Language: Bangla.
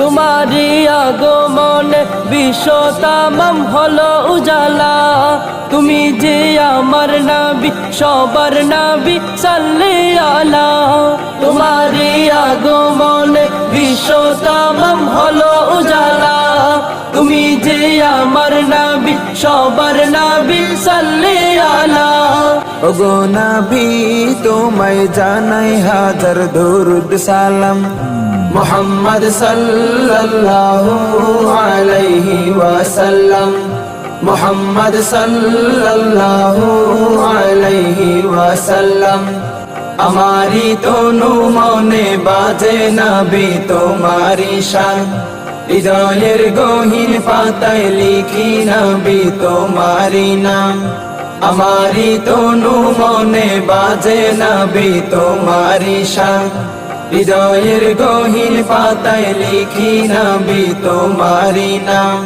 তোমারি আগমনে বিশ্ব তামাম হলো উজালা। তুমি যে আমার নবী, সবার নবী, সাল্লি আলা। তোমারি আগমনে বিশ্ব তামাম হলো উজালা। তুমি যে আমার নবী, সবার নবী, সাল্লি আলা। ওগো নবী তোমায় জানাই হাজার দরুদ সালাম। মুহাম্মদ সাল্লাল্লাহু আলাইহি ওয়াসাল্লাম, মুহাম্মদ সাল্লাল্লাহু আলাইহি ওয়াসাল্লাম। আমারি তনু মনে বাজে নবী তোমারি শান, হৃদয়ের গহীন পাতায় লিখি নবী তোমারি নাম। আমারি তনু মনে বাজে নবী তোমারি শান, হৃদয়ের গহীন পাতায় লিখি নবী তোমারি নাম।